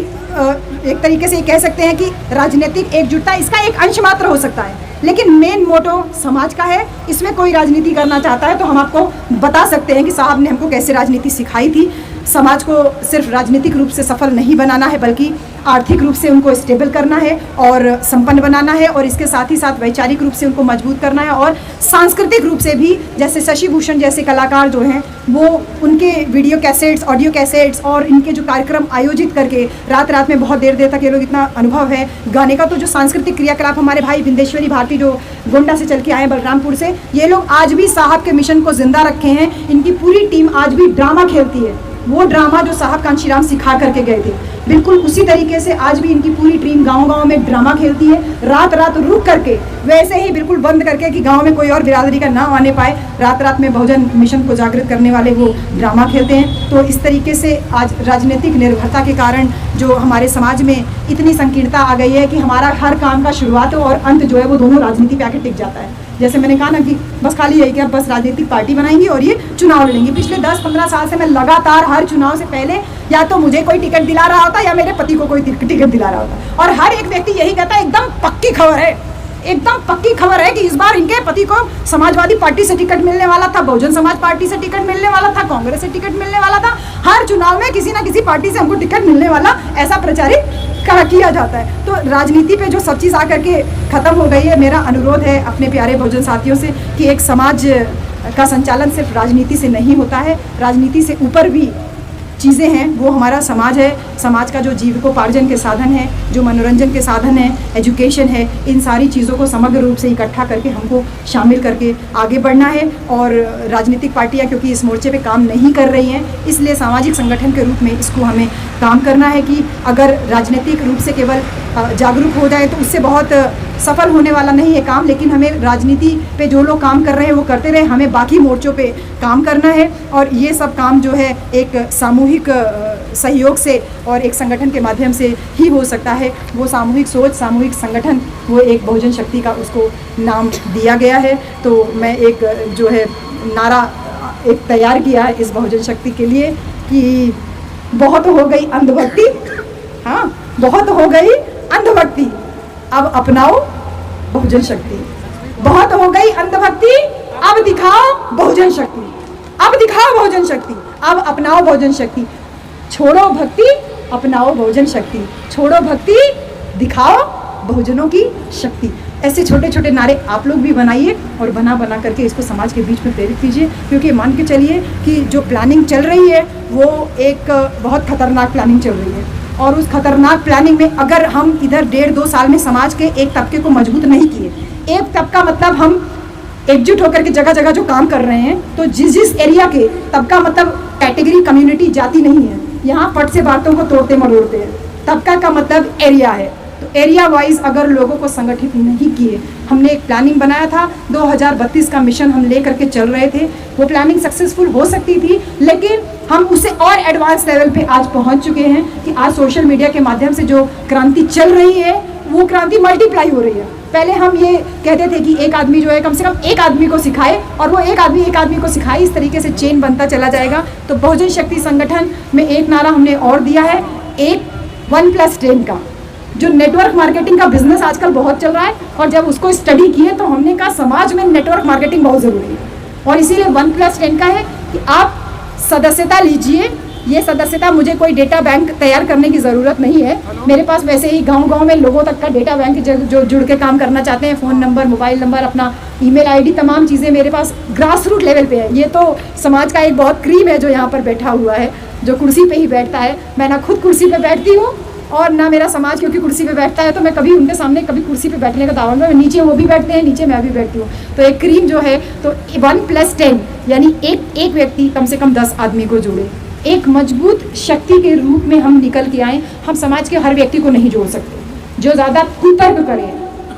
एक तरीके से कह सकते हैं कि राजनीतिक एकजुटता इसका एक अंश मात्र हो सकता है, लेकिन मेन मोटो समाज का है। इसमें कोई राजनीति करना चाहता है तो हम आपको बता सकते हैं कि साहब ने हमको कैसे राजनीति सिखाई थी। समाज को सिर्फ राजनीतिक रूप से सफल नहीं बनाना है, बल्कि आर्थिक रूप से उनको स्टेबल करना है और संपन्न बनाना है, और इसके साथ ही साथ वैचारिक रूप से उनको मजबूत करना है, और सांस्कृतिक रूप से भी, जैसे शशि भूषण जैसे कलाकार जो हैं वो उनके वीडियो कैसेट्स, ऑडियो कैसेट्स और इनके जो कार्यक्रम आयोजित करके रात रात में बहुत देर तक ये लोग, इतना अनुभव है गाने का। तो जो सांस्कृतिक क्रियाकलाप हमारे भाई बिंदेश्वरी भारती जो गोंडा से चल के आए बलरामपुर से, ये लोग आज भी साहब के मिशन को जिंदा रखे हैं। इनकी पूरी टीम आज भी ड्रामा खेलती है, वो ड्रामा जो साहब कांशीराम सिखा करके गए थे, बिल्कुल उसी तरीके से आज भी इनकी पूरी टीम गांव-गांव में ड्रामा खेलती है। रात रात रुक करके, वैसे ही बिल्कुल बंद करके कि गांव में कोई और बिरादरी का नाम आने पाए, रात रात में बहुजन मिशन को जागृत करने वाले वो ड्रामा खेलते हैं। तो इस तरीके से आज राजनीतिक निर्भरता के कारण जो हमारे समाज में इतनी संकीर्णता आ गई है कि हमारा हर काम का शुरुआत और अंत जो है वो दोनों राजनीति पे आके टिक जाता है। जैसे मैंने कहा ना कि बस खाली यही कि अब बस राजनीतिक पार्टी बनाएंगी और ये चुनाव लड़ेंगी। पिछले 10-15 साल से मैं लगातार हर चुनाव से पहले या तो मुझे कोई टिकट दिला रहा होता या मेरे पति को कोई टिकट दिला रहा होता, और हर एक व्यक्ति यही कहता है एकदम पक्की खबर है, एकदम पक्की खबर है कि इस बार इनके पति को समाजवादी पार्टी से टिकट मिलने वाला था, बहुजन समाज पार्टी से टिकट मिलने वाला था, कांग्रेस से टिकट मिलने वाला था। हर चुनाव में किसी ना किसी पार्टी से हमको टिकट मिलने वाला, ऐसा प्रचारित किया जाता है। तो राजनीति पे जो सब चीज़ आकर के खत्म हो गई है। मेरा अनुरोध है अपने प्यारे बहुजन साथियों से कि एक समाज का संचालन सिर्फ राजनीति से नहीं होता है, राजनीति से ऊपर भी चीज़ें हैं। वो हमारा समाज है, समाज का जो जीविकोपार्जन के साधन है, जो मनोरंजन के साधन है, एजुकेशन है, इन सारी चीज़ों को समग्र रूप से इकट्ठा करके हमको शामिल करके आगे बढ़ना है। और राजनीतिक पार्टियां क्योंकि इस मोर्चे पे काम नहीं कर रही हैं, इसलिए सामाजिक संगठन के रूप में इसको हमें काम करना है कि अगर राजनीतिक रूप से केवल जागरूक हो जाए तो उससे बहुत सफल होने वाला नहीं है काम, लेकिन हमें राजनीति पे जो लोग काम कर रहे हैं वो करते रहे, हमें बाकी मोर्चों पे काम करना है। और ये सब काम जो है एक सामूहिक सहयोग से और एक संगठन के माध्यम से ही हो सकता है। वो सामूहिक सोच, सामूहिक संगठन, वो एक बहुजन शक्ति का उसको नाम दिया गया है। तो मैं एक जो है नारा एक तैयार किया है इस बहुजन शक्ति के लिए कि बहुत हो गई अंधभक्ति, हाँ बहुत हो गई अंधभक्ति, अब अपनाओ बहुजन शक्ति। बहुत हो गई अंधभक्ति, अब दिखाओ बहुजन शक्ति, अब दिखाओ बहुजन शक्ति, अब अपनाओ बहुजन शक्ति। छोड़ो भक्ति, अपनाओ बहुजन शक्ति, छोड़ो भक्ति, दिखाओ बहुजनों की शक्ति। ऐसे छोटे छोटे नारे आप लोग भी बनाइए और बना बना करके इसको समाज के बीच में प्रेरित कीजिए, क्योंकि मान के चलिए कि जो प्लानिंग चल रही है वो एक बहुत खतरनाक प्लानिंग चल रही है। और उस खतरनाक प्लानिंग में अगर हम इधर 1.5-2 साल में समाज के एक तबके को मजबूत नहीं किए, एक तबका मतलब हम एकजुट होकर के जगह जगह जो काम कर रहे हैं, तो जिस एरिया के तबका मतलब कैटेगरी, कम्युनिटी, जाति नहीं है। यहाँ फट से बातों को तोड़ते मरोड़ते हैं। तबका का मतलब एरिया है। तो एरिया वाइज अगर लोगों को संगठित नहीं किए, हमने एक प्लानिंग बनाया था, 2032 का मिशन हम ले करके चल रहे थे। वो प्लानिंग सक्सेसफुल हो सकती थी, लेकिन हम उसे और एडवांस लेवल पे आज पहुंच चुके हैं कि आज सोशल मीडिया के माध्यम से जो क्रांति चल रही है वो क्रांति मल्टीप्लाई हो रही है। पहले हम ये कहते थे कि एक आदमी जो है कम से कम एक आदमी को सिखाए, और वो एक आदमी को सिखाए, इस तरीके से चेन बनता चला जाएगा। तो बहुजन शक्ति संगठन में एक नारा हमने और दिया है, एक 1+10 का, जो नेटवर्क मार्केटिंग का बिजनेस आजकल बहुत चल रहा है, और जब उसको स्टडी किए तो हमने कहा समाज में नेटवर्क मार्केटिंग बहुत ज़रूरी है, और इसीलिए 1+10 का है कि आप सदस्यता लीजिए। ये सदस्यता, मुझे कोई डेटा बैंक तैयार करने की ज़रूरत नहीं है, मेरे पास वैसे ही गांव-गांव में लोगों तक का डेटा बैंक जो जुड़ के काम करना चाहते हैं, फ़ोन नंबर, मोबाइल नंबर, अपना ईमेल आईडी, तमाम चीज़ें मेरे पास ग्रास रूट लेवल पे है। ये तो समाज का एक बहुत क्रीम है जो यहाँ पर बैठा हुआ है, जो कुर्सी पे ही बैठता है। मैं ना खुद कुर्सी पे बैठती हूँ और ना मेरा समाज क्योंकि कुर्सी पे बैठता है, तो मैं कभी उनके सामने कभी कुर्सी पे बैठने का दावा नहीं। नीचे वो भी बैठते हैं, नीचे मैं भी बैठती हूँ। तो एक क्रीम जो है, तो 1+10 यानी एक व्यक्ति कम से कम 10 आदमी को जोड़े, एक मजबूत शक्ति के रूप में हम निकल के आए। हम समाज के हर व्यक्ति को नहीं जोड़ सकते। जो ज़्यादा कुतर्क करे,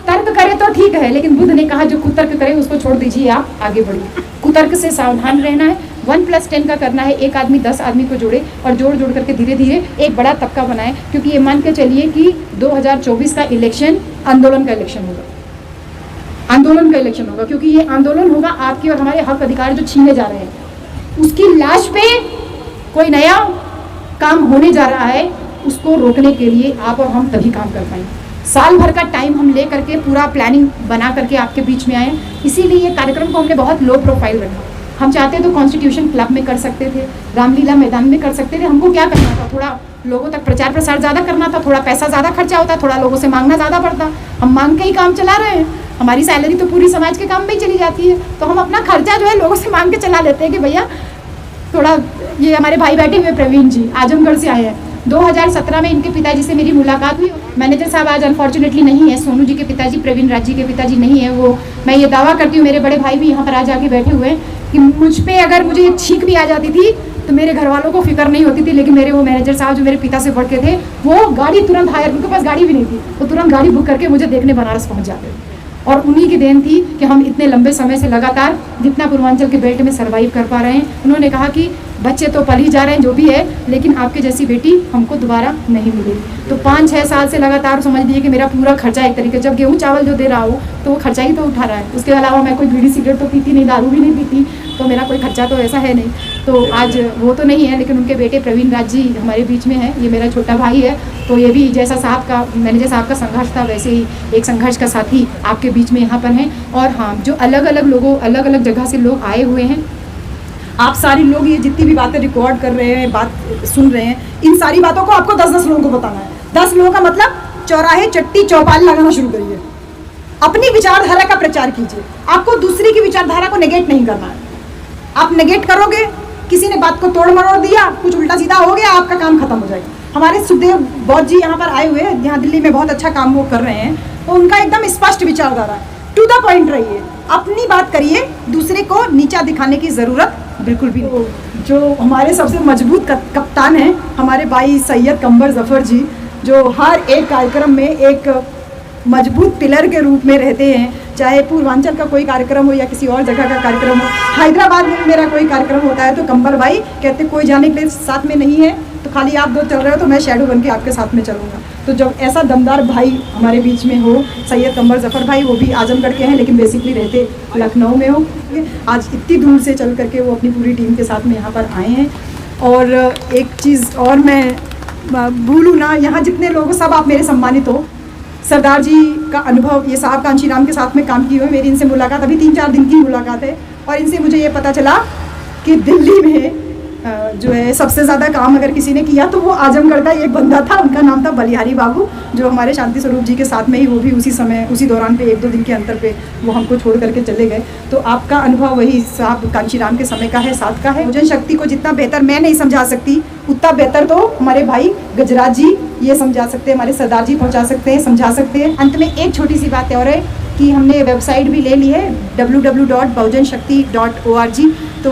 तर्क करे तो ठीक है, लेकिन बुद्ध ने कहा जो कुतर्क करे उसको छोड़ दीजिए, आप आगे बढ़िए। कुतर्क से सावधान रहना है। 1+10 का करना है, एक आदमी 10 आदमी को जोड़े और जोड़ करके धीरे धीरे एक बड़ा तबका बनाए। क्योंकि ये मान के चलिए कि 2024 का इलेक्शन आंदोलन का इलेक्शन होगा, आंदोलन का इलेक्शन होगा, क्योंकि ये आंदोलन होगा आपके और हमारे हक अधिकार जो छीने जा रहे हैं। उसकी लाश पे कोई नया काम होने जा रहा है, उसको रोकने के लिए आप और हम तभी काम कर पाएंगे। साल भर का टाइम हम ले करके पूरा प्लानिंग बना करके आपके बीच में आए, इसीलिए ये कार्यक्रम को हमने बहुत लो प्रोफाइल रखा। हम चाहते तो कॉन्स्टिट्यूशन क्लब में कर सकते थे, रामलीला मैदान में कर सकते थे। हमको क्या करना था, थोड़ा लोगों तक प्रचार प्रसार ज़्यादा करना था, थोड़ा पैसा ज़्यादा खर्चा होता, थोड़ा लोगों से मांगना ज़्यादा पड़ता। हम मांग के ही काम चला रहे हैं, हमारी सैलरी तो पूरी समाज के काम में ही चली जाती है, तो हम अपना खर्चा जो है लोगों से मांग के चला लेते हैं कि भैया थोड़ा। ये हमारे भाई बैठे हुए प्रवीण जी आजमगढ़ से आए हैं। 2017 में इनके पिताजी से मेरी मुलाकात हुई। मैनेजर साहब आज अनफॉर्चुनेटली नहीं है, सोनू जी के पिताजी, प्रवीण राज जी के पिताजी नहीं है। वो मैं ये दावा करती हूँ, मेरे बड़े भाई भी यहाँ पर आज आके बैठे हुए हैं, कि मुझ पे अगर मुझे छींक भी आ जाती थी तो मेरे घर वालों को फिक्र नहीं होती थी, लेकिन मेरे वो मैनेजर साहब जो मेरे पिता से बढ़ के थे, वो गाड़ी तुरंत हायर, उनके पास गाड़ी भी नहीं थी, वो तुरंत गाड़ी बुक करके मुझे देखने बनारस पहुँच जाते थे। और उन्हीं की देन थी कि हम इतने लंबे समय से लगातार जितना पूर्वांचल के बेल्ट में सर्वाइव कर पा रहे हैं। उन्होंने कहा कि बच्चे तो पल ही जा रहे हैं जो भी है, लेकिन आपके जैसी बेटी हमको दोबारा नहीं मिलेगी। तो 5-6 साल से लगातार समझ लीजिए कि मेरा पूरा खर्चा एक तरीके, जब गेहूँ चावल जो दे रहा हो तो वो खर्चा ही तो उठा रहा है। उसके अलावा मैं कोई बीड़ी सिगरेट तो पीती नहीं, दारू भी नहीं पीती, तो मेरा कोई खर्चा तो ऐसा है नहीं। तो आज वो तो नहीं है, लेकिन उनके बेटे प्रवीण राज जी हमारे बीच में है, ये मेरा छोटा भाई है। तो ये भी जैसा साहब का, मैनेजर साहब का संघर्ष था, वैसे ही एक संघर्ष का साथी आपके बीच में यहाँ पर हैं। और हाँ, जो अलग अलग जगह से लोग आए हुए हैं, आप सारी लोग ये जितनी भी बातें रिकॉर्ड कर रहे हैं, बात सुन रहे हैं, इन सारी बातों को आपको 10-10 लोगों को बताना है। 10 लोगों का मतलब चौराहे, चट्टी, चौपाल लगाना शुरू करिए, अपनी विचारधारा का प्रचार कीजिए। आपको दूसरी की विचारधारा को नेगेट नहीं करना है। आप नेगेट करोगे, किसी ने बात को तोड़ मरोड़ दिया, कुछ उल्टा सीधा हो गया, आपका काम खत्म हो जाएगा। हमारे सुखदेव बौद्ध जी यहाँ पर आए हुए हैं, यहाँ दिल्ली में बहुत अच्छा काम वो कर रहे हैं, तो उनका एकदम स्पष्ट विचारधारा है। टू द पॉइंट रहिए, अपनी बात करिए, दूसरे को नीचा दिखाने की ज़रूरत बिल्कुल भी नहीं। जो हमारे सबसे मजबूत कप्तान हैं, हमारे भाई सैयद कंबर जफ़र जी, जो हर एक कार्यक्रम में एक मजबूत पिलर के रूप में रहते हैं। चाहे पूर्वांचल का कोई कार्यक्रम हो या किसी और जगह का कार्यक्रम हो, हैदराबाद में मेरा कोई कार्यक्रम होता है तो कंबर भाई कहते कोई जाने के लिए साथ में नहीं है, तो खाली आप 2 चल रहे हो तो मैं शैडो बन के आपके साथ में चलूँगा। तो जब ऐसा दमदार भाई हमारे बीच में हो, सैयद कंबर जफ़र भाई, वो भी आजमगढ़ के हैं लेकिन बेसिकली रहते लखनऊ में हो, आज इतनी दूर से चल करके वो अपनी पूरी टीम के साथ में यहाँ पर आए हैं। और एक चीज़ और मैं भूलूँ ना, यहाँ जितने लोग सब आप मेरे सम्मानित हो। सरदार जी का अनुभव, ये साहब कांशीराम के साथ में काम किए हुए, मेरी इनसे मुलाकात अभी 3-4 दिन की मुलाकात है, और इनसे मुझे ये पता चला कि दिल्ली में जो है सबसे ज़्यादा काम अगर किसी ने किया तो वो आजमगढ़ का एक बंदा था, उनका नाम था बलिहारी बाबू, जो हमारे शांति स्वरूप जी के साथ में ही, वो भी उसी दौरान पे 1-2 दिन के अंतर पे वो हमको छोड़ करके चले गए। तो आपका अनुभव वही साहब कांशीराम के समय का है, साथ का है। बहुजन शक्ति को जितना बेहतर मैं नहीं समझा सकती, उतना बेहतर तो हमारे भाई गजराज जी ये समझा सकते हैं, हमारे सरदार जी पहुँचा सकते हैं, समझा सकते हैं। अंत में एक छोटी सी बात और है कि हमने वेबसाइट भी ले ली है www.बहुजनशक्ति.org। तो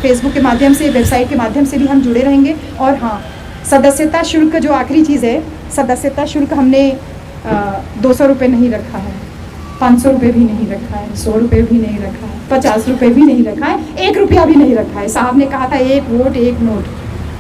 फेसबुक के माध्यम से, वेबसाइट के माध्यम से भी हम जुड़े रहेंगे। और हाँ, सदस्यता शुल्क जो आखिरी चीज़ है, सदस्यता शुल्क हमने 200 रुपये नहीं रखा है, 500 रुपये भी नहीं रखा है, 100 रुपये भी नहीं रखा है, 50 रुपये भी नहीं रखा है, 1 रुपया भी नहीं रखा है। साहब ने कहा था 1 वोट 1 नोट,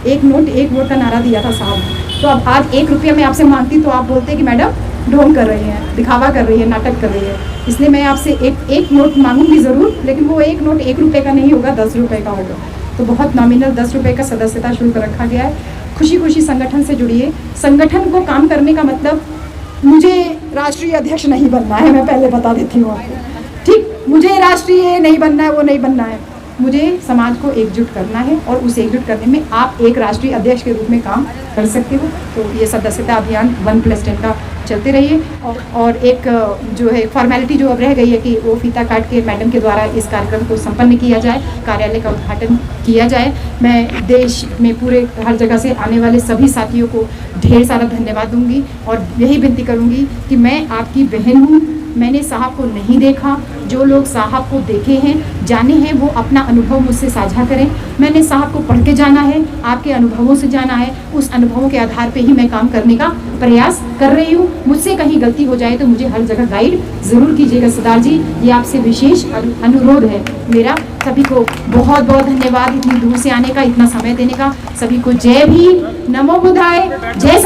1 नोट 1 वोट का नारा दिया था साहब। तो अब आज 1 रुपया मैं आपसे मांगती तो आप बोलते कि मैडम ढोंग कर रही हैं, दिखावा कर रही है, नाटक कर रही है। इसलिए मैं आपसे एक नोट मांगूंगी ज़रूर, लेकिन वो 1 नोट 1 रुपये का नहीं होगा, 10 रुपये का होगा। तो बहुत नॉमिनल 10 रुपये का सदस्यता शुल्क रखा गया है। खुशी खुशी संगठन से जुड़िए। संगठन को काम करने का मतलब मुझे राष्ट्रीय अध्यक्ष नहीं बनना है, मैं पहले बता देती हूँ आपको, ठीक। मुझे राष्ट्रीय नहीं बनना है, वो नहीं बनना है। मुझे समाज को एकजुट करना है और उस एकजुट करने में आप एक राष्ट्रीय अध्यक्ष के रूप में काम कर सकते हो। तो ये सदस्यता अभियान 1+10 का चलते रहिए। और एक जो है फॉर्मेलिटी जो अब रह गई है कि वो फीता काट के मैडम के द्वारा इस कार्यक्रम को संपन्न किया जाए, कार्यालय का उद्घाटन किया जाए। मैं देश में पूरे हर जगह से आने वाले सभी साथियों को ढेर सारा धन्यवाद दूंगी और यही विनती करूंगी कि मैं आपकी बहन हूँ। मैंने साहब को नहीं देखा, जो लोग साहब को देखे हैं, जाने हैं, वो अपना अनुभव मुझसे साझा करें। मैंने साहब को पढ़ के जाना है, आपके अनुभवों से जाना है। उस अनुभवों के आधार पे ही मैं काम करने का प्रयास कर रही हूँ। मुझसे कहीं गलती हो जाए तो मुझे हर जगह गाइड ज़रूर कीजिएगा सरदार जी, ये आपसे विशेष अनुरोध है मेरा। सभी को बहुत बहुत धन्यवाद इतनी दूर से आने का, इतना समय देने का। सभी को जय भीम, नमो बुद्धाय, जय